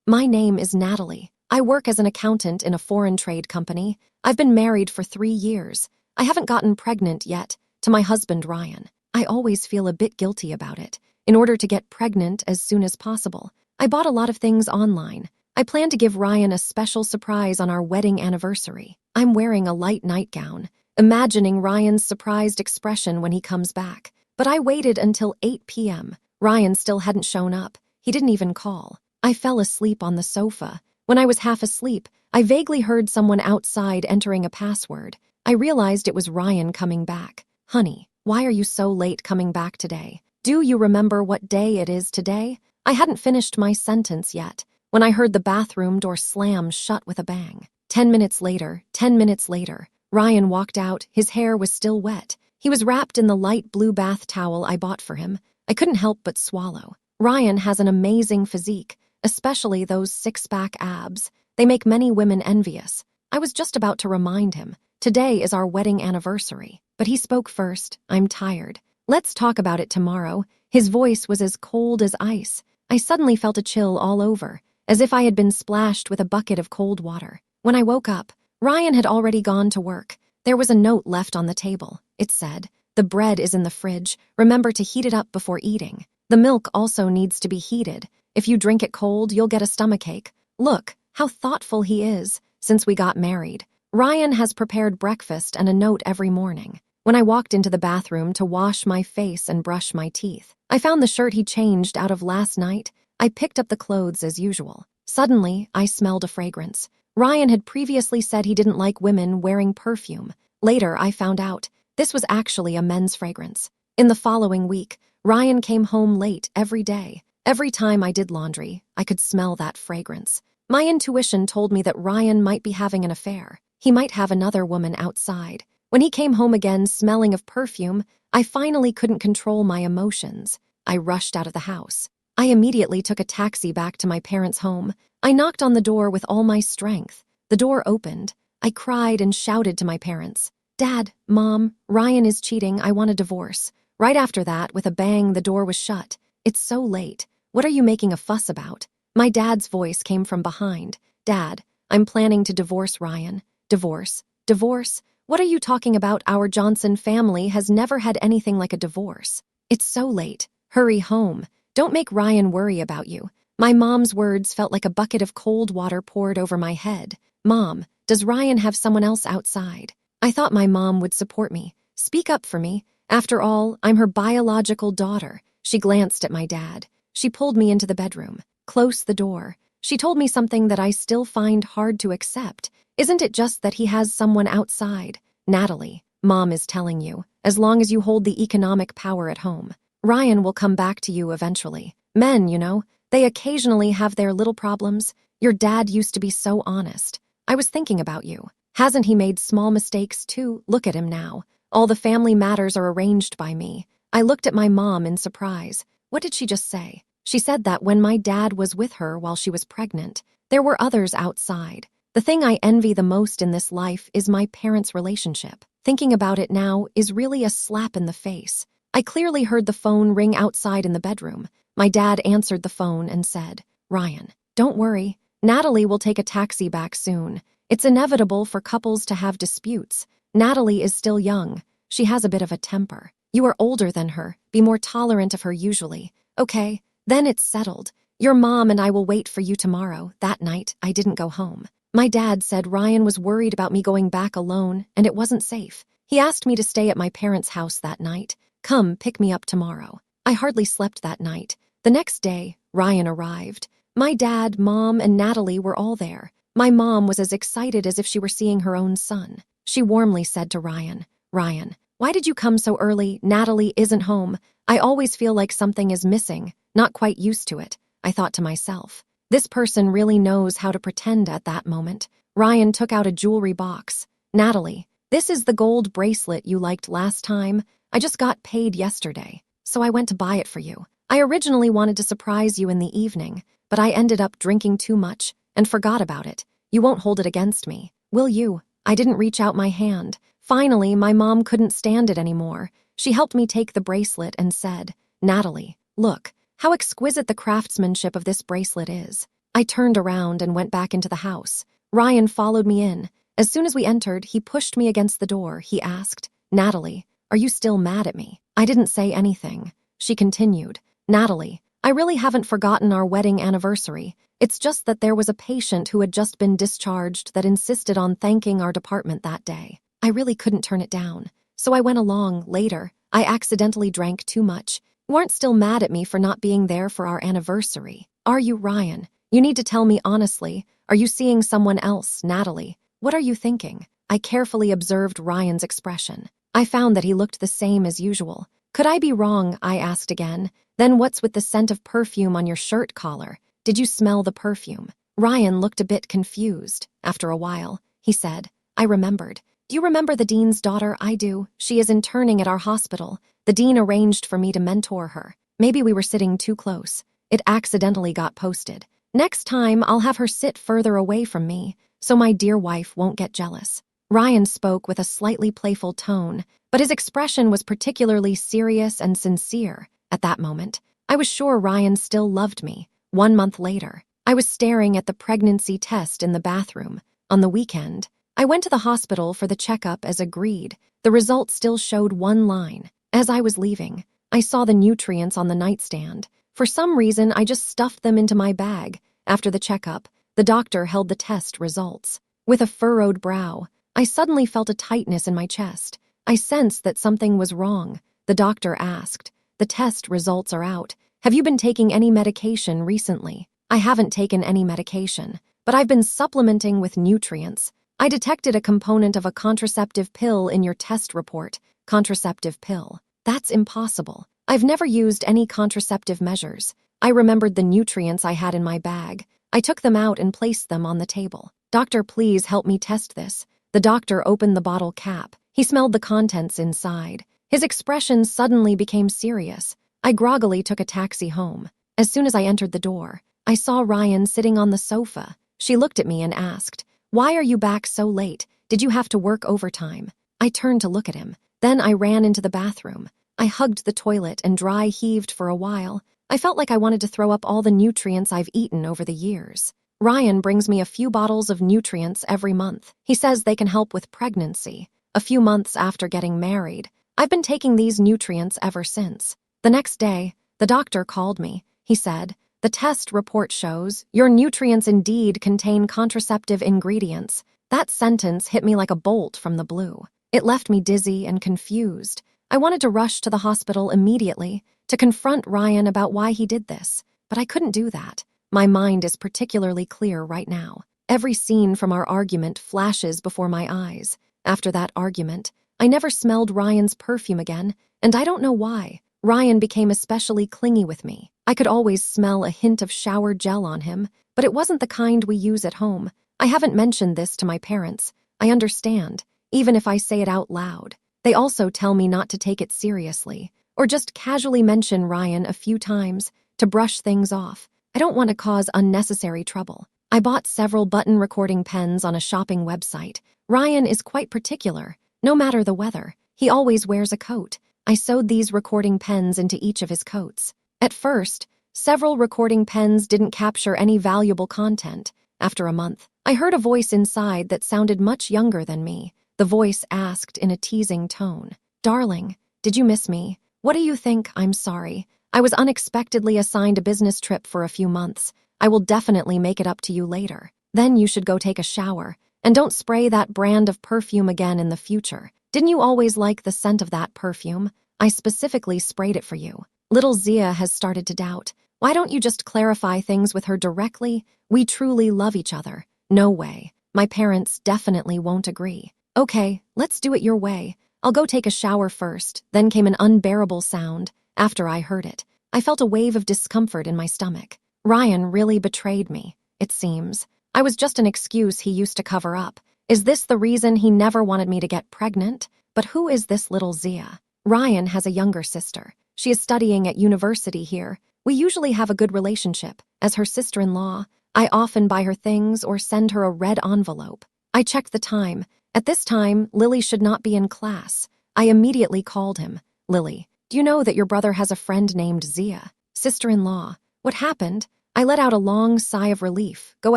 My name is Natalie. I work as an accountant in a foreign trade company. I've been married for 3 years. I haven't gotten pregnant yet, to my husband Ryan. I always feel a bit guilty about it. In order to get pregnant as soon as possible, I bought a lot of things online. I plan to give Ryan a special surprise on our wedding anniversary. I'm wearing a light nightgown, imagining Ryan's surprised expression when he comes back. But I waited until 8 p.m. Ryan still hadn't shown up. He didn't even call. I fell asleep on the sofa. When I was half asleep, I vaguely heard someone outside entering a password. I realized it was Ryan coming back. Honey, why are you so late coming back today? Do you remember what day it is today? I hadn't finished my sentence yet when I heard the bathroom door slam shut with a bang. 10 minutes later, Ryan walked out. His hair was still wet. He was wrapped in the light blue bath towel I bought for him. I couldn't help but swallow. Ryan has an amazing physique, especially those six-pack abs. They make many women envious. I was just about to remind him, today is our wedding anniversary. But he spoke first. I'm tired. Let's talk about it tomorrow. His voice was as cold as ice. I suddenly felt a chill all over, as if I had been splashed with a bucket of cold water. When I woke up, Ryan had already gone to work. There was a note left on the table. It said, "The bread is in the fridge. Remember to heat it up before eating. The milk also needs to be heated. If you drink it cold, you'll get a stomachache." Look, how thoughtful he is. Since we got married, Ryan has prepared breakfast and a note every morning. When I walked into the bathroom to wash my face and brush my teeth, I found the shirt he changed out of last night. I picked up the clothes as usual. Suddenly, I smelled a fragrance. Ryan had previously said he didn't like women wearing perfume. Later, I found out this was actually a men's fragrance. In the following week, Ryan came home late every day. Every time I did laundry, I could smell that fragrance. My intuition told me that Ryan might be having an affair. He might have another woman outside. When he came home again smelling of perfume, I finally couldn't control my emotions. I rushed out of the house. I immediately took a taxi back to my parents' home. I knocked on the door with all my strength. The door opened. I cried and shouted to my parents, "Dad, Mom, Ryan is cheating. I want a divorce." Right after that, with a bang, the door was shut. "It's so late. What are you making a fuss about?" My dad's voice came from behind. "Dad, I'm planning to divorce Ryan." "Divorce? Divorce? What are you talking about? Our Johnson family has never had anything like a divorce." "It's so late. Hurry home. Don't make Ryan worry about you." My mom's words felt like a bucket of cold water poured over my head. "Mom, does Ryan have someone else outside?" I thought my mom would support me, speak up for me. After all, I'm her biological daughter. She glanced at my dad. She pulled me into the bedroom. "Close the door." She told me something that I still find hard to accept. "Isn't it just that he has someone outside?" "Natalie, Mom is telling you, as long as you hold the economic power at home, Ryan will come back to you eventually. Men, you know, they occasionally have their little problems. Your dad used to be so honest. I was thinking about you. Hasn't he made small mistakes too? Look at him now. All the family matters are arranged by me." I looked at my mom in surprise. What did she just say? She said that when my dad was with her while she was pregnant, there were others outside. The thing I envy the most in this life is my parents' relationship. Thinking about it now is really a slap in the face. I clearly heard the phone ring outside in the bedroom. My dad answered the phone and said, "Ryan, don't worry. Natalie will take a taxi back soon. It's inevitable for couples to have disputes. Natalie is still young. She has a bit of a temper. You are older than her. Be more tolerant of her usually. Okay, then it's settled. Your mom and I will wait for you tomorrow." That night, I didn't go home. My dad said Ryan was worried about me going back alone and it wasn't safe. He asked me to stay at my parents' house that night. "Come pick me up tomorrow." I hardly slept that night. The next day, Ryan arrived. My dad, Mom, and Natalie were all there. My mom was as excited as if she were seeing her own son. She warmly said to Ryan, "Ryan, why did you come so early? Natalie isn't home. I always feel like something is missing, not quite used to it." I thought to myself, this person really knows how to pretend at that moment. Ryan took out a jewelry box. "Natalie, this is the gold bracelet you liked last time. I just got paid yesterday, so I went to buy it for you. I originally wanted to surprise you in the evening, but I ended up drinking too much and forgot about it. You won't hold it against me, will you?" I didn't reach out my hand. Finally, my mom couldn't stand it anymore. She helped me take the bracelet and said, "Natalie, look, how exquisite the craftsmanship of this bracelet is. I turned around and went back into the house. Ryan followed me in. As soon as we entered, he pushed me against the door. He asked, "Natalie, are you still mad at me?" I didn't say anything. She continued, "Natalie, I really haven't forgotten our wedding anniversary. It's just that there was a patient who had just been discharged that insisted on thanking our department that day. I really couldn't turn it down. So I went along. Later, I accidentally drank too much. You aren't still mad at me for not being there for our anniversary, are you, Ryan? You need to tell me honestly. Are you seeing someone else, Natalie? What are you thinking?" I carefully observed Ryan's expression. I found that he looked the same as usual. "Could I be wrong?" I asked again. "Then what's with the scent of perfume on your shirt collar? Did you smell the perfume?" Ryan looked a bit confused. After a while, he said, "I remembered. Do you remember the dean's daughter?" "I do. She is interning at our hospital. The dean arranged for me to mentor her. Maybe we were sitting too close. It accidentally got posted. Next time, I'll have her sit further away from me, so my dear wife won't get jealous." Ryan spoke with a slightly playful tone, but his expression was particularly serious and sincere. At that moment, I was sure Ryan still loved me. 1 month later, I was staring at the pregnancy test in the bathroom. On the weekend, I went to the hospital for the checkup as agreed. The result still showed 1 line. As I was leaving, I saw the nutrients on the nightstand. For some reason, I just stuffed them into my bag. After the checkup, the doctor held the test results. With a furrowed brow, I suddenly felt a tightness in my chest. I sensed that something was wrong. The doctor asked, "The test results are out. Have you been taking any medication recently?" "I haven't taken any medication, but I've been supplementing with nutrients. I detected a component of a contraceptive pill in your test report." "Contraceptive pill? That's impossible. I've never used any contraceptive measures." I remembered the nutrients I had in my bag. I took them out and placed them on the table. "Doctor, please help me test this." The doctor opened the bottle cap. He smelled the contents inside. His expression suddenly became serious. I groggily took a taxi home. As soon as I entered the door, I saw Ryan sitting on the sofa. She looked at me and asked, "Why are you back so late? Did you have to work overtime?" I turned to look at him. Then I ran into the bathroom. I hugged the toilet and dry heaved for a while. I felt like I wanted to throw up all the nutrients I've eaten over the years. Ryan brings me a few bottles of nutrients every month. He says they can help with pregnancy. A few months after getting married, I've been taking these nutrients ever since. The next day, the doctor called me. He said, "The test report shows your nutrients indeed contain contraceptive ingredients." That sentence hit me like a bolt from the blue. It left me dizzy and confused. I wanted to rush to the hospital immediately to confront Ryan about why he did this, but I couldn't do that. My mind is particularly clear right now. Every scene from our argument flashes before my eyes. After that argument, I never smelled Ryan's perfume again, and I don't know why. Ryan became especially clingy with me. I could always smell a hint of shower gel on him, but it wasn't the kind we use at home. I haven't mentioned this to my parents. I understand, even if I say it out loud. They also tell me not to take it seriously, or just casually mention Ryan a few times to brush things off. I don't want to cause unnecessary trouble. I bought several button recording pens on a shopping website. Ryan is quite particular. No matter the weather, he always wears a coat. I sewed these recording pens into each of his coats. At first, several recording pens didn't capture any valuable content. After a month, I heard a voice inside that sounded much younger than me. The voice asked in a teasing tone, "Darling, did you miss me? What do you think? I'm sorry. I was unexpectedly assigned a business trip for a few months. I will definitely make it up to you later. Then you should go take a shower. And don't spray that brand of perfume again in the future. Didn't you always like the scent of that perfume? I specifically sprayed it for you." Little Zia has started to doubt. Why don't you just clarify things with her directly? We truly love each other. No way. My parents definitely won't agree. Okay, let's do it your way. I'll go take a shower first. Then came an unbearable sound. After I heard it, I felt a wave of discomfort in my stomach. Ryan really betrayed me, it seems. I was just an excuse he used to cover up. Is this the reason he never wanted me to get pregnant? But who is this little Zia? Ryan has a younger sister. She is studying at university here. We usually have a good relationship. As her sister-in-law, I often buy her things or send her a red envelope. I checked the time. At this time, Lily should not be in class. I immediately called him. "Lily, do you know that your brother has a friend named Zia?" "Sister-in-law. What happened?" I let out a long sigh of relief. Go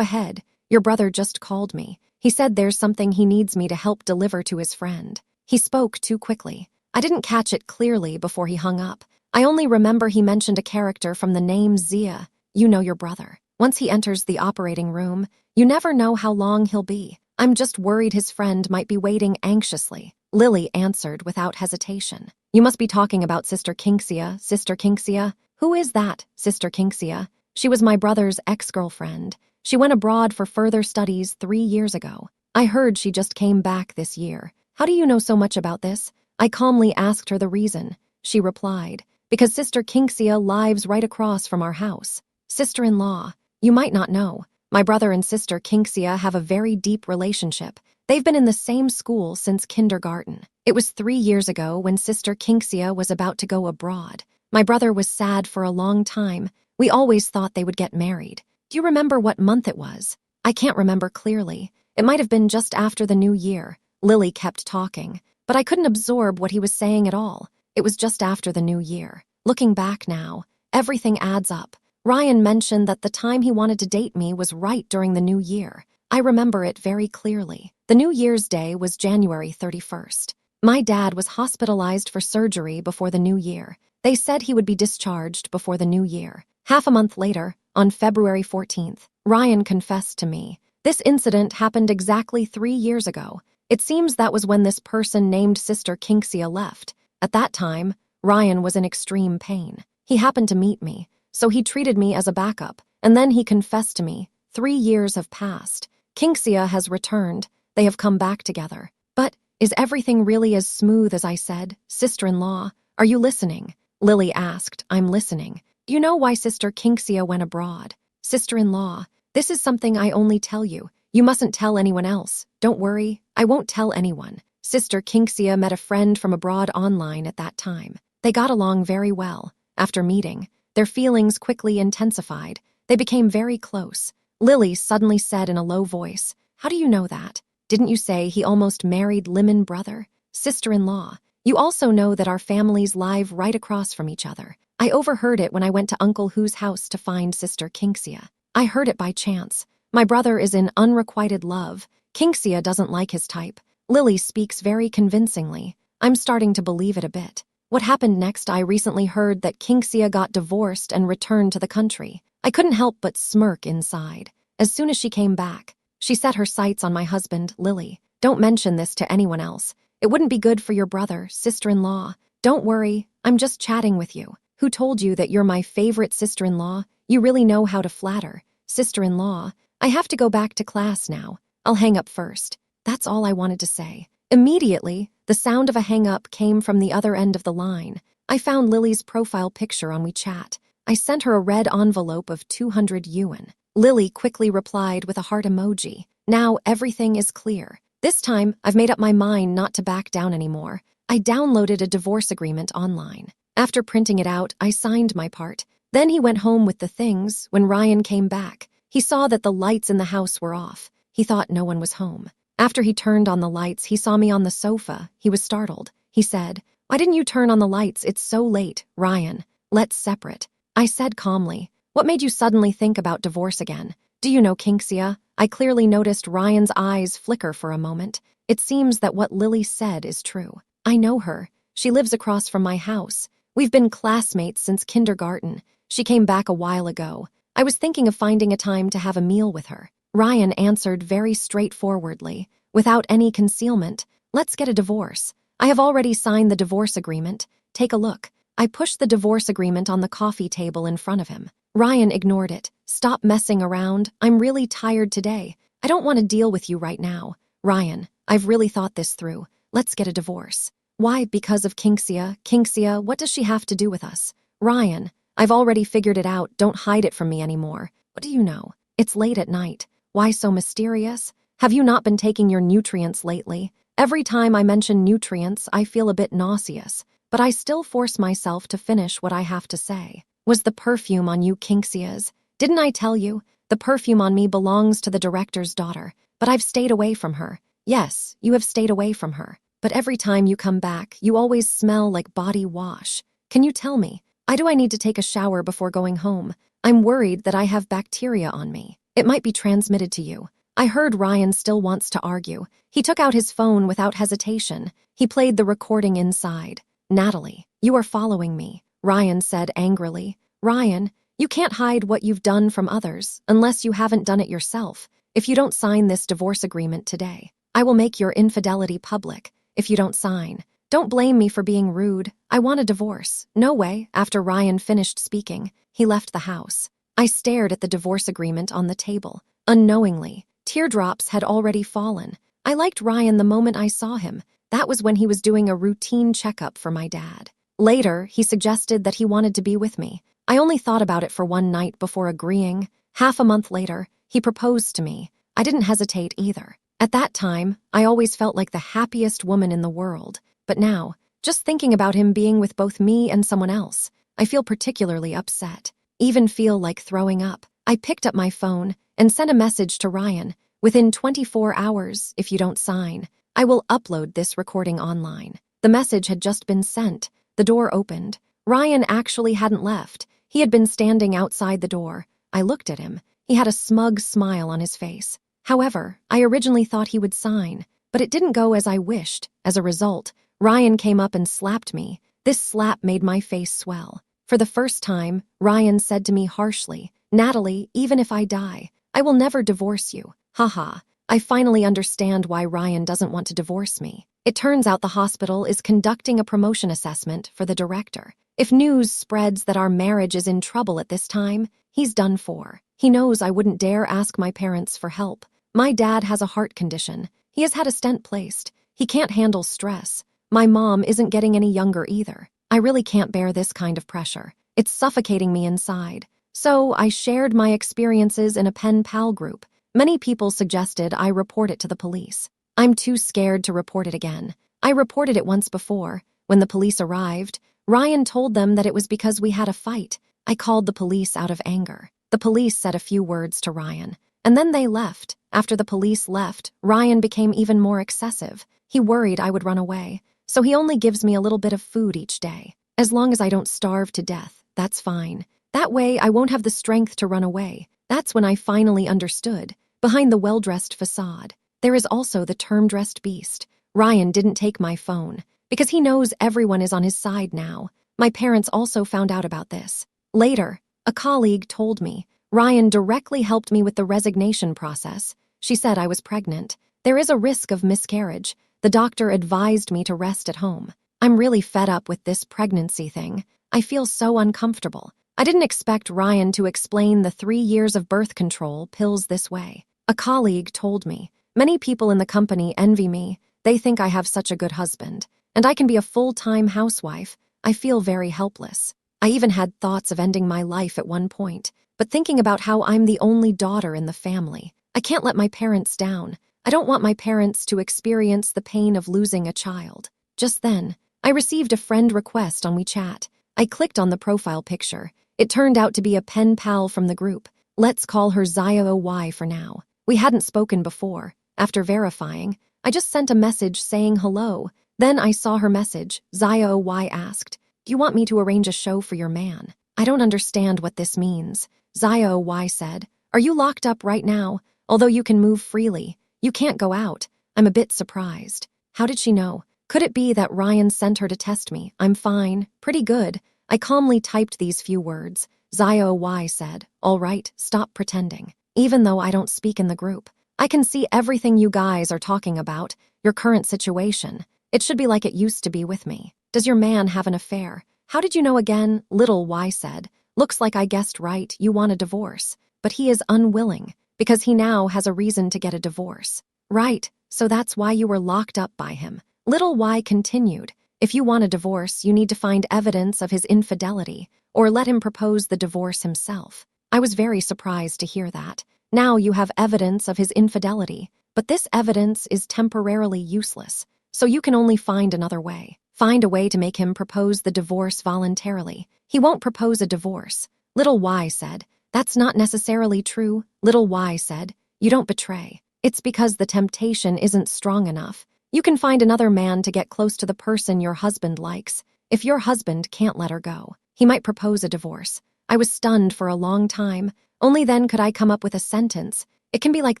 ahead. Your brother just called me. He said there's something he needs me to help deliver to his friend. He spoke too quickly. I didn't catch it clearly before he hung up. I only remember he mentioned a character from the name Zia. You know your brother. Once he enters the operating room, you never know how long he'll be. I'm just worried his friend might be waiting anxiously. Lily answered without hesitation. You must be talking about Sister Kingsia. Sister Kingsia? Who is that, Sister Kingsia? She was my brother's ex-girlfriend. She went abroad for further studies 3 years ago. I heard she just came back this year. How do you know so much about this? I calmly asked her the reason. She replied, because Sister Kingsia lives right across from our house. Sister-in-law, you might not know. My brother and Sister Kingsia have a very deep relationship. They've been in the same school since kindergarten. It was 3 years ago when Sister Kingsia was about to go abroad. My brother was sad for a long time. We always thought they would get married. Do you remember what month it was? I can't remember clearly. It might have been just after the new year. Lily kept talking, but I couldn't absorb what he was saying at all. It was just after the new year. Looking back now, everything adds up. Ryan mentioned that the time he wanted to date me was right during the new year. I remember it very clearly. The New Year's Day was January 31st. My dad was hospitalized for surgery before the new year. They said he would be discharged before the new year. Half a month later, on February 14th, Ryan confessed to me. This incident happened exactly 3 years ago. It seems that was when this person named Sister Kingsia left. At that time, Ryan was in extreme pain. He happened to meet me, so he treated me as a backup, and then he confessed to me. 3 years have passed. Kingsia has returned. They have come back together. But is everything really as smooth as I said? Sister-in-law, are you listening? Lily asked. I'm listening. Do you know why Sister Kingsia went abroad? Sister-in-law, this is something I only tell you. You mustn't tell anyone else. Don't worry, I won't tell anyone. Sister Kingsia met a friend from abroad online at that time. They got along very well. After meeting, their feelings quickly intensified. They became very close. Lily suddenly said in a low voice, How do you know that? Didn't you say he almost married Limon brother? Sister-in-law, you also know that our families live right across from each other. I overheard it when I went to Uncle Hu's house to find Sister Kingsia. I heard it by chance. My brother is in unrequited love. Kingsia doesn't like his type. Lily speaks very convincingly. I'm starting to believe it a bit. What happened next? I recently heard that Kingsia got divorced and returned to the country. I couldn't help but smirk inside. As soon as she came back, she set her sights on my husband, Lily. Don't mention this to anyone else. It wouldn't be good for your brother, sister-in-law. Don't worry, I'm just chatting with you. Who told you that you're my favorite sister-in-law? You really know how to flatter. Sister-in-law, I have to go back to class now. I'll hang up first. That's all I wanted to say. Immediately, the sound of a hang-up came from the other end of the line. I found Lily's profile picture on WeChat. I sent her a red envelope of 200 yuan. Lily quickly replied with a heart emoji. Now everything is clear. This time, I've made up my mind not to back down anymore. I downloaded a divorce agreement online. After printing it out, I signed my part. Then he went home with the things. When Ryan came back, he saw that the lights in the house were off. He thought no one was home. After he turned on the lights, he saw me on the sofa. He was startled. He said, Why didn't you turn on the lights? It's so late, Ryan. Let's separate. I said calmly, What made you suddenly think about divorce again? Do you know Kingsia? I clearly noticed Ryan's eyes flicker for a moment. It seems that what Lily said is true. I know her. She lives across from my house. We've been classmates since kindergarten. She came back a while ago. I was thinking of finding a time to have a meal with her. Ryan answered very straightforwardly, without any concealment. Let's get a divorce. I have already signed the divorce agreement. Take a look. I pushed the divorce agreement on the coffee table in front of him. Ryan ignored it. Stop messing around. I'm really tired today. I don't want to deal with you right now. Ryan, I've really thought this through. Let's get a divorce. Why? Because of Kingsia. Kingsia, what does she have to do with us? Ryan, I've already figured it out. Don't hide it from me anymore. What do you know? It's late at night. Why so mysterious? Have you not been taking your nutrients lately? Every time I mention nutrients, I feel a bit nauseous, but I still force myself to finish what I have to say. Was the perfume on you Kingsia's? Didn't I tell you? The perfume on me belongs to the director's daughter, but I've stayed away from her. Yes, you have stayed away from her. But every time you come back, you always smell like body wash. Can you tell me, why do I need to take a shower before going home? I'm worried that I have bacteria on me. It might be transmitted to you. I heard Ryan still wants to argue. He took out his phone without hesitation. He played the recording inside. Natalie, you are following me, Ryan said angrily. Ryan, you can't hide what you've done from others unless you haven't done it yourself. If you don't sign this divorce agreement today, I will make your infidelity public. If you don't sign, don't blame me for being rude. I want a divorce. No way. After Ryan finished speaking, he left the house. I stared at the divorce agreement on the table. Unknowingly, teardrops had already fallen. I liked Ryan the moment I saw him. That was when he was doing a routine checkup for my dad. Later, he suggested that he wanted to be with me. I only thought about it for one night before agreeing. Half a month later, he proposed to me. I didn't hesitate either. At that time, I always felt like the happiest woman in the world. But now, just thinking about him being with both me and someone else, I feel particularly upset. Even feel like throwing up. I picked up my phone and sent a message to Ryan. Within 24 hours, if you don't sign, I will upload this recording online. The message had just been sent. The door opened. Ryan actually hadn't left. He had been standing outside the door. I looked at him. He had a smug smile on his face. However, I originally thought he would sign, but it didn't go as I wished. As a result, Ryan came up and slapped me. This slap made my face swell. For the first time, Ryan said to me harshly, Natalie, even if I die, I will never divorce you. Haha, I finally understand why Ryan doesn't want to divorce me. It turns out the hospital is conducting a promotion assessment for the director. If news spreads that our marriage is in trouble at this time, he's done for. He knows I wouldn't dare ask my parents for help. My dad has a heart condition. He has had a stent placed. He can't handle stress. My mom isn't getting any younger either. I really can't bear this kind of pressure. It's suffocating me inside. So I shared my experiences in a pen pal group. Many people suggested I report it to the police. I'm too scared to report it again. I reported it once before. When the police arrived, Ryan told them that it was because we had a fight. I called the police out of anger. The police said a few words to Ryan, and then they left. After the police left, Ryan became even more excessive. He worried I would run away, so he only gives me a little bit of food each day. As long as I don't starve to death, that's fine. That way I won't have the strength to run away. That's when I finally understood. Behind the well-dressed facade, there is also the term-dressed beast. Ryan didn't take my phone, because he knows everyone is on his side now. My parents also found out about this. Later, a colleague told me, Ryan directly helped me with the resignation process. She said I was pregnant. There is a risk of miscarriage. The doctor advised me to rest at home. I'm really fed up with this pregnancy thing. I feel so uncomfortable. I didn't expect Ryan to explain the 3 years of birth control pills this way. A colleague told me, many people in the company envy me. They think I have such a good husband, and I can be a full-time housewife. I feel very helpless. I even had thoughts of ending my life at one point, but thinking about how I'm the only daughter in the family, I can't let my parents down. I don't want my parents to experience the pain of losing a child. Just then, I received a friend request on WeChat. I clicked on the profile picture. It turned out to be a pen pal from the group. Let's call her Zia for now. We hadn't spoken before. After verifying, I just sent a message saying hello. Then I saw her message. Zia asked, do you want me to arrange a show for your man? I don't understand what this means. Zia said, are you locked up right now? Although you can move freely, you can't go out. I'm a bit surprised. How did she know? Could it be that Ryan sent her to test me? I'm fine. Pretty good. I calmly typed these few words. Zia said, all right, stop pretending. Even though I don't speak in the group, I can see everything you guys are talking about, your current situation. It should be like it used to be with me. Does your man have an affair? How did you know again? Little Y said, looks like I guessed right, you want a divorce. But he is unwilling, because he now has a reason to get a divorce. Right, so that's why you were locked up by him. Little Y continued, if you want a divorce, you need to find evidence of his infidelity, or let him propose the divorce himself. I was very surprised to hear that. Now you have evidence of his infidelity, but this evidence is temporarily useless, so you can only find another way. Find a way to make him propose the divorce voluntarily. He won't propose a divorce. Little Y said, that's not necessarily true. Little Y said, you don't betray. It's because the temptation isn't strong enough. You can find another man to get close to the person your husband likes. If your husband can't let her go, he might propose a divorce. I was stunned for a long time. Only then could I come up with a sentence. It can be like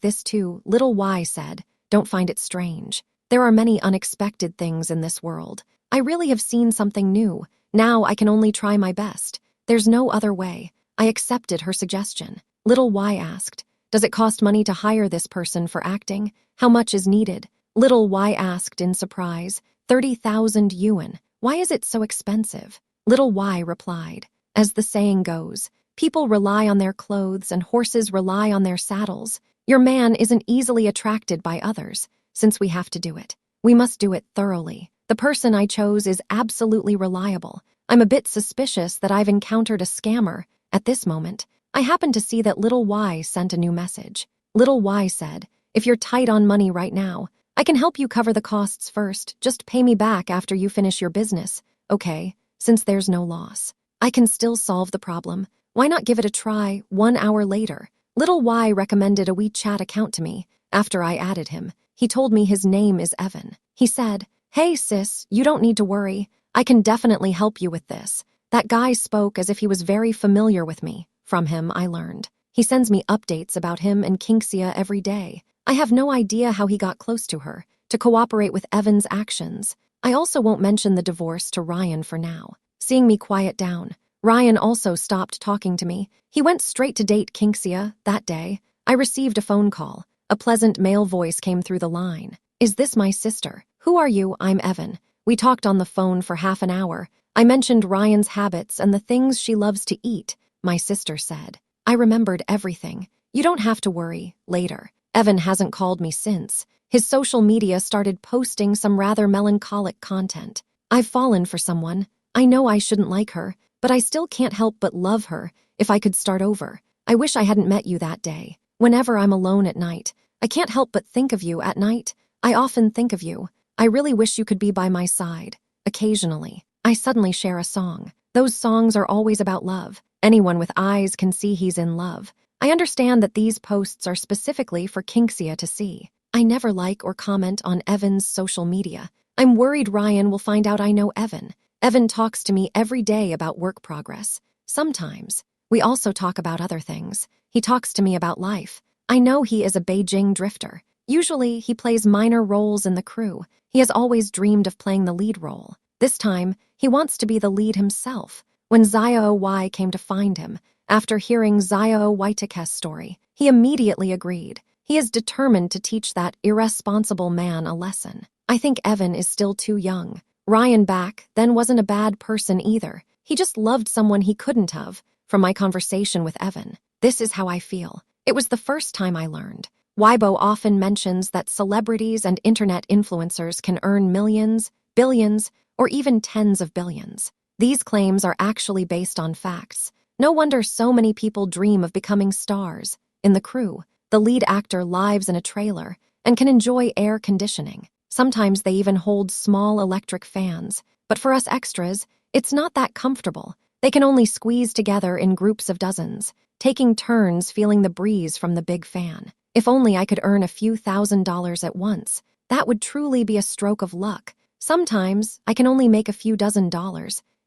this too, little Y said. Don't find it strange. There are many unexpected things in this world. I really have seen something new. Now I can only try my best. There's no other way. I accepted her suggestion. Little Y asked, does it cost money to hire this person for acting? How much is needed? Little Y asked in surprise. 30,000 yuan. Why is it so expensive? Little Y replied, as the saying goes, people rely on their clothes and horses rely on their saddles. Your man isn't easily attracted by others. Since we have to do it, we must do it thoroughly. The person I chose is absolutely reliable. I'm a bit suspicious that I've encountered a scammer. At this moment, I happen to see that Little Y sent a new message. Little Y said, if you're tight on money right now, I can help you cover the costs first. Just pay me back after you finish your business. Okay, since there's no loss. I can still solve the problem. Why not give it a try 1 hour later? Little Y recommended a WeChat account to me. After I added him, he told me his name is Evan. He said, hey sis, you don't need to worry. I can definitely help you with this. That guy spoke as if he was very familiar with me. From him, I learned. He sends me updates about him and Kinxia every day. I have no idea how he got close to her, to cooperate with Evan's actions. I also won't mention the divorce to Ryan for now. Seeing me quiet down, Ryan also stopped talking to me. He went straight to date Kinxia that day. I received a phone call. A pleasant male voice came through the line. Is this my sister? Who are you? I'm Evan. We talked on the phone for half an hour. I mentioned Ryan's habits and the things she loves to eat, my sister said. I remembered everything. You don't have to worry, later. Evan hasn't called me since. His social media started posting some rather melancholic content. I've fallen for someone. I know I shouldn't like her, but I still can't help but love her. If I could start over, I wish I hadn't met you that day. Whenever I'm alone at night, I can't help but think of you at night. I often think of you. I really wish you could be by my side. Occasionally, I suddenly share a song. Those songs are always about love. Anyone with eyes can see he's in love. I understand that these posts are specifically for Kinxia to see. I never like or comment on Evan's social media. I'm worried Ryan will find out I know Evan. Evan talks to me every day about work progress. Sometimes, we also talk about other things. He talks to me about life. I know he is a Beijing drifter. Usually, he plays minor roles in the crew. He has always dreamed of playing the lead role. This time, he wants to be the lead himself. When Xiao Y came to find him, after hearing Xiao Waitike's story, he immediately agreed. He is determined to teach that irresponsible man a lesson. I think Evan is still too young. Ryan back then wasn't a bad person either. He just loved someone he couldn't have. From my conversation with Evan, this is how I feel. It was the first time I learned. Weibo often mentions that celebrities and internet influencers can earn millions, billions, or even tens of billions. These claims are actually based on facts. No wonder so many people dream of becoming stars. In the crew, the lead actor lives in a trailer and can enjoy air conditioning. Sometimes they even hold small electric fans. But for us extras, it's not that comfortable. They can only squeeze together in groups of dozens, taking turns feeling the breeze from the big fan. If only I could earn a few $1,000s at once. That would truly be a stroke of luck. Sometimes, I can only make a few $dozen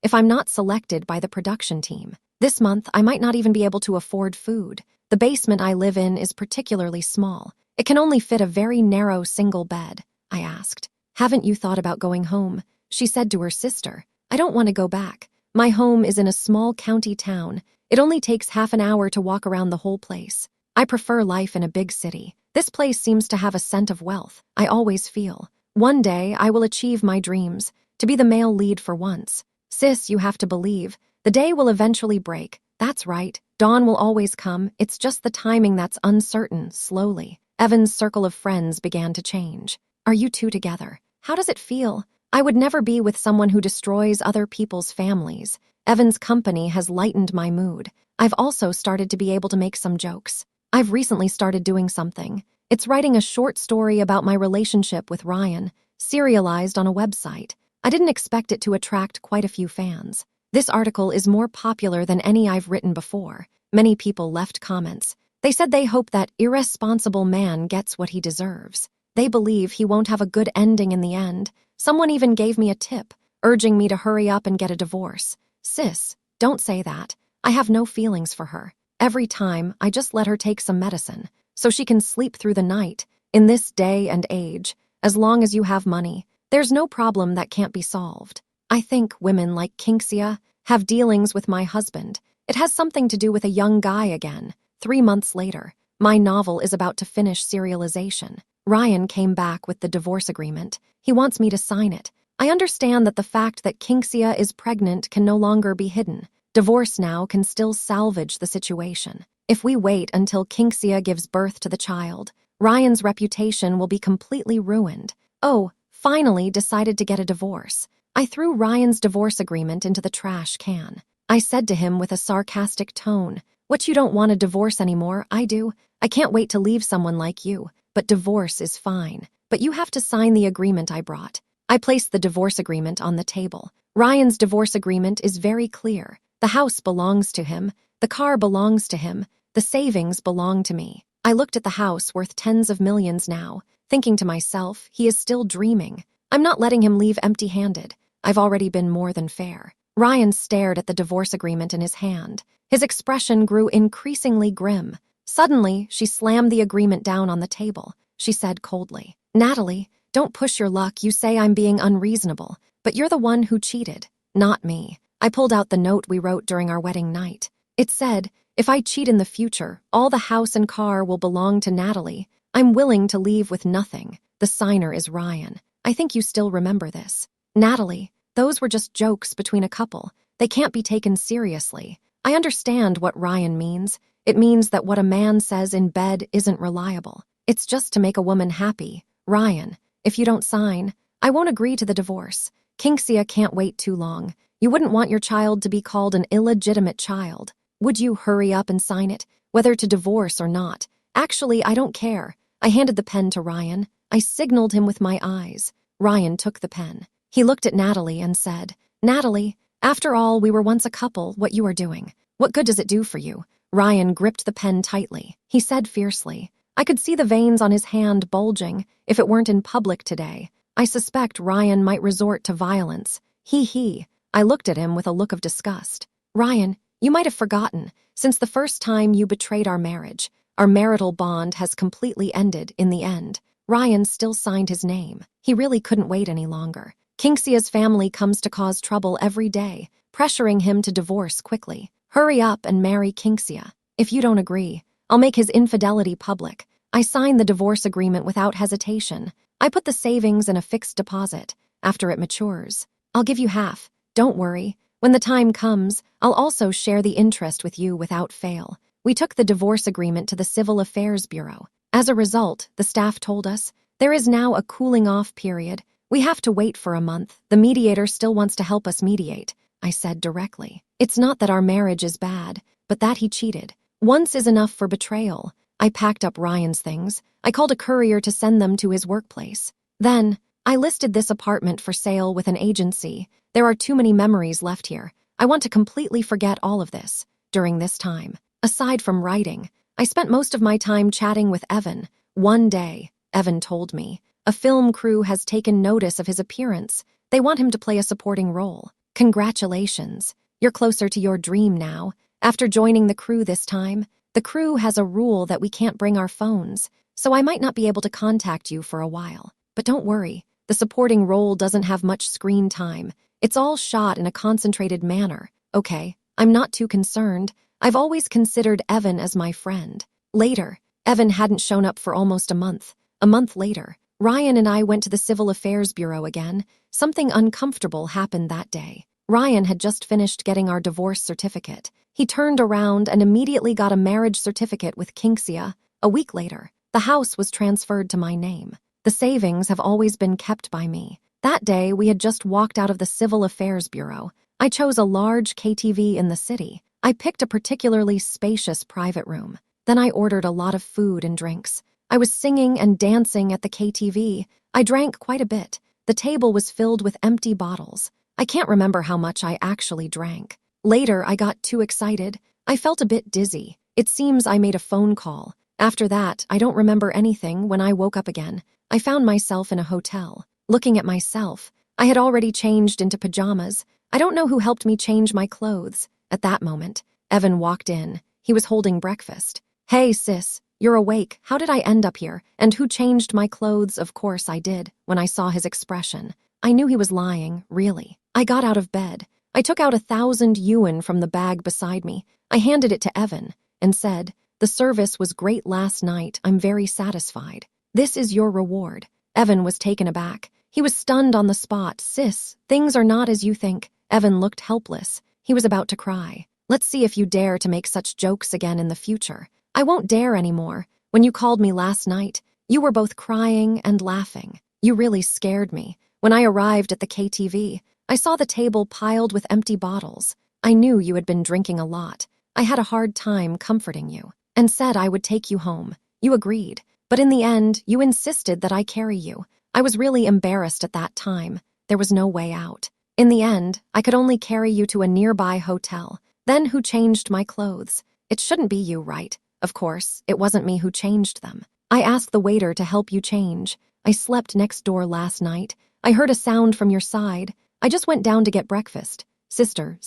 if I'm not selected by the production team. This month, I might not even be able to afford food. The basement I live in is particularly small. It can only fit a very narrow single bed. I asked, haven't you thought about going home? She said to her sister, I don't want to go back. My home is in a small county town. It only takes half an hour to walk around the whole place. I prefer life in a big city. This place seems to have a scent of wealth. I always feel. One day, I will achieve my dreams, to be the male lead for once. Sis, you have to believe. The day will eventually break. That's right. Dawn will always come. It's just the timing that's uncertain. Slowly, Evan's circle of friends began to change. Are you two together? How does it feel? I would never be with someone who destroys other people's families. Evan's company has lightened my mood. I've also started to be able to make some jokes. I've recently started doing something. It's writing a short story about my relationship with Ryan, serialized on a website. I didn't expect it to attract quite a few fans. This article is more popular than any I've written before. Many people left comments. They said they hope that irresponsible man gets what he deserves. They believe he won't have a good ending in the end. Someone even gave me a tip, urging me to hurry up and get a divorce. Sis, don't say that. I have no feelings for her. Every time, I just let her take some medicine, so she can sleep through the night. In this day and age, as long as you have money, there's no problem that can't be solved. I think women like Kinxia have dealings with my husband. It has something to do with a young guy again. 3 months later, my novel is about to finish serialization. Ryan came back with the divorce agreement. He wants me to sign it. I understand that the fact that Kinxia is pregnant can no longer be hidden. Divorce now can still salvage the situation. If we wait until Kinxia gives birth to the child, Ryan's reputation will be completely ruined. Oh, finally decided to get a divorce. I threw Ryan's divorce agreement into the trash can. I said to him with a sarcastic tone, "What, you don't want a divorce anymore? I do. I can't wait to leave someone like you, but divorce is fine. But you have to sign the agreement I brought." I placed the divorce agreement on the table. Ryan's divorce agreement is very clear. The house belongs to him. The car belongs to him. The savings belong to me. I looked at the house worth tens of millions now, thinking to myself, he is still dreaming. I'm not letting him leave empty-handed. I've already been more than fair. Ryan stared at the divorce agreement in his hand. His expression grew increasingly grim. Suddenly, she slammed the agreement down on the table. She said coldly, "Natalie, don't push your luck. You say I'm being unreasonable, but you're the one who cheated, not me." I pulled out the note we wrote during our wedding night. It said, "If I cheat in the future, all the house and car will belong to Natalie. I'm willing to leave with nothing. The signer is Ryan. I think you still remember this. Natalie, those were just jokes between a couple. They can't be taken seriously. I understand what Ryan means. It means that what a man says in bed isn't reliable. It's just to make a woman happy. Ryan, if you don't sign, I won't agree to the divorce. Kinxia can't wait too long. You wouldn't want your child to be called an illegitimate child. Would you hurry up and sign it, whether to divorce or not? Actually, I don't care." I handed the pen to Ryan. I signaled him with my eyes. Ryan took the pen. He looked at Natalie and said, "Natalie, after all, we were once a couple. What you are doing, what good does it do for you?" Ryan gripped the pen tightly. He said fiercely. I could see the veins on his hand bulging. If it weren't in public today, I suspect Ryan might resort to violence. He. I looked at him with a look of disgust. "Ryan, you might have forgotten. Since the first time you betrayed our marriage, our marital bond has completely ended in the end." Ryan still signed his name. He really couldn't wait any longer. Kinxia's family comes to cause trouble every day, pressuring him to divorce quickly. Hurry up and marry Kinxia. If you don't agree, I'll make his infidelity public. I signed the divorce agreement without hesitation. I put the savings in a fixed deposit. After it matures, I'll give you half. Don't worry. When the time comes, I'll also share the interest with you without fail. We took the divorce agreement to the Civil Affairs Bureau. As a result, the staff told us, there is now a cooling-off period. We have to wait for a month. The mediator still wants to help us mediate, I said directly. It's not that our marriage is bad, but that he cheated. Once is enough for betrayal. I packed up Ryan's things. I called a courier to send them to his workplace. Then, I listed this apartment for sale with an agency. There are too many memories left here. I want to completely forget all of this. During this time, aside from writing, I spent most of my time chatting with Evan. One day, Evan told me, a film crew has taken notice of his appearance. They want him to play a supporting role. Congratulations. You're closer to your dream now. After joining the crew this time, the crew has a rule that we can't bring our phones, so I might not be able to contact you for a while. But don't worry, the supporting role doesn't have much screen time. It's all shot in a concentrated manner. Okay, I'm not too concerned. I've always considered Evan as my friend. Later, Evan hadn't shown up for almost a month. A month later, Ryan and I went to the Civil Affairs Bureau again. Something uncomfortable happened that day. Ryan had just finished getting our divorce certificate. He turned around and immediately got a marriage certificate with Kinxia. A week later, the house was transferred to my name. The savings have always been kept by me. That day, we had just walked out of the Civil Affairs Bureau. I chose a large KTV in the city. I picked a particularly spacious private room. Then I ordered a lot of food and drinks. I was singing and dancing at the KTV. I drank quite a bit. The table was filled with empty bottles. I can't remember how much I actually drank. Later, I got too excited. I felt a bit dizzy. It seems I made a phone call. After that, I don't remember anything. When I woke up again, I found myself in a hotel. Looking at myself, I had already changed into pajamas. I don't know who helped me change my clothes. At that moment, Evan walked in. He was holding breakfast. "Hey, sis, you're awake. How did I end up here? And who changed my clothes?" Of course I did. When I saw his expression, I knew he was lying, really. I got out of bed. I took out 1,000 yuan from the bag beside me. I handed it to Evan and said, "The service was great last night. I'm very satisfied. This is your reward." Evan was taken aback. He was stunned on the spot. "Sis, things are not as you think." Evan looked helpless. He was about to cry. "Let's see if you dare to make such jokes again in the future." "I won't dare anymore. When you called me last night, you were both crying and laughing. You really scared me. When I arrived at the KTV, I saw the table piled with empty bottles. I knew you had been drinking a lot. I had a hard time comforting you and said I would take you home. You agreed, but in the end, you insisted that I carry you. I was really embarrassed at that time. There was no way out. In the end, I could only carry you to a nearby hotel. Then who changed my clothes? It shouldn't be you, right? Of course, it wasn't me who changed them. I asked the waiter to help you change. I slept next door last night. I heard a sound from your side. I just went down to get breakfast. Sister,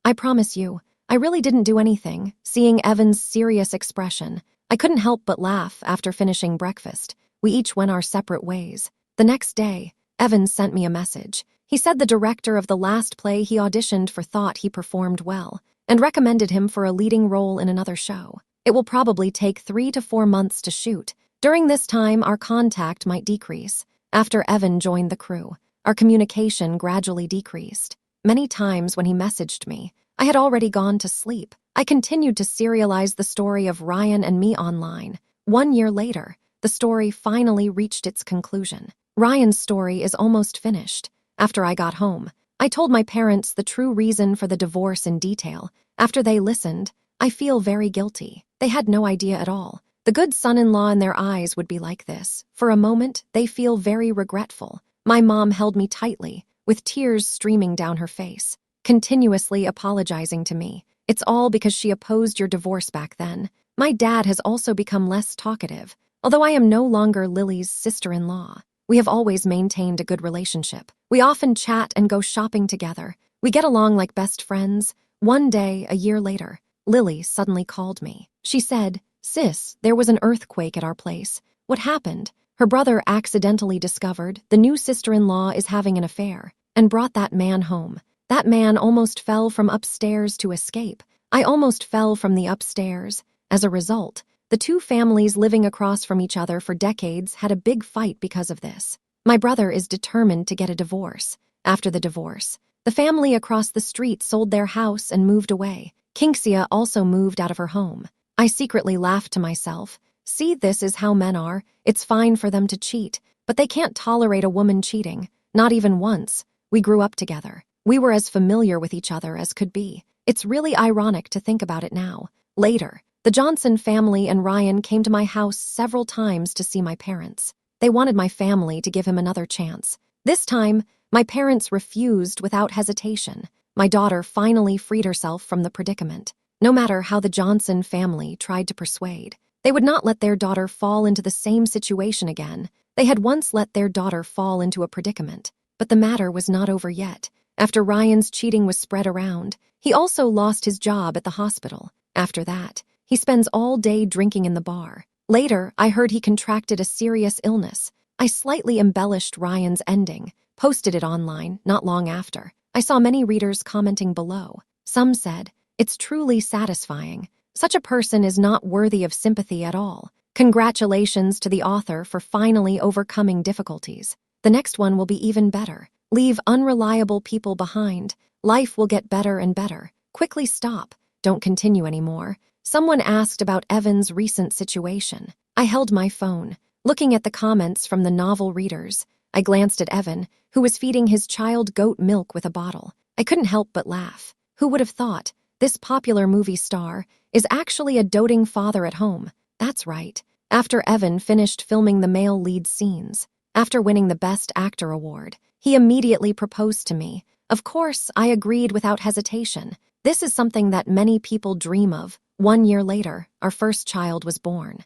I promise you, I really didn't do anything." Seeing Evan's serious expression, I couldn't help but laugh. After finishing breakfast, we each went our separate ways. The next day, Evan sent me a message. He said the director of the last play he auditioned for thought he performed well and recommended him for a leading role in another show. It will probably take 3 to 4 months to shoot. During this time, our contact might decrease. After Evan joined the crew, our communication gradually decreased. Many times when he messaged me, I had already gone to sleep. I continued to serialize the story of Ryan and me online. 1 year later, the story finally reached its conclusion. Ryan's story is almost finished. After I got home, I told my parents the true reason for the divorce in detail. After they listened, I feel very guilty. They had no idea at all. The good son-in-law in their eyes would be like this. For a moment, they feel very regretful. My mom held me tightly, with tears streaming down her face, continuously apologizing to me. "It's all because she opposed your divorce back then." My dad has also become less talkative. Although I am no longer Lily's sister-in-law, we have always maintained a good relationship. We often chat and go shopping together. We get along like best friends. One day, a year later, Lily suddenly called me. She said, "Sis, there was an earthquake at our place." What happened? Her brother accidentally discovered the new sister-in-law is having an affair and brought that man home. That man almost fell from upstairs to escape. I almost fell from the upstairs. As a result, the two families living across from each other for decades had a big fight because of this. My brother is determined to get a divorce. After the divorce, the family across the street sold their house and moved away. Kinxia also moved out of her home. I secretly laughed to myself. See, this is how men are. It's fine for them to cheat, but they can't tolerate a woman cheating, not even once. We grew up together. We were as familiar with each other as could be. It's really ironic to think about it now. Later, the Johnson family and Ryan came to my house several times to see my parents. They wanted my family to give him another chance. This time, my parents refused without hesitation. My daughter finally freed herself from the predicament. No matter how the Johnson family tried to persuade, they would not let their daughter fall into the same situation again. They had once let their daughter fall into a predicament, but the matter was not over yet. After Ryan's cheating was spread around, he also lost his job at the hospital. After that, he spends all day drinking in the bar. Later, I heard he contracted a serious illness. I slightly embellished Ryan's ending, posted it online not long after. I saw many readers commenting below. Some said, "It's truly satisfying. Such a person is not worthy of sympathy at all. Congratulations to the author for finally overcoming difficulties. The next one will be even better. Leave unreliable people behind. Life will get better and better. Quickly stop. Don't continue anymore." Someone asked about Evan's recent situation. I held my phone, looking at the comments from the novel readers. I glanced at Evan, who was feeding his child goat milk with a bottle. I couldn't help but laugh. Who would have thought? This popular movie star is actually a doting father at home. That's right. After Evan finished filming the male lead scenes, after winning the Best Actor award, he immediately proposed to me. Of course, I agreed without hesitation. This is something that many people dream of. 1 year later, our first child was born.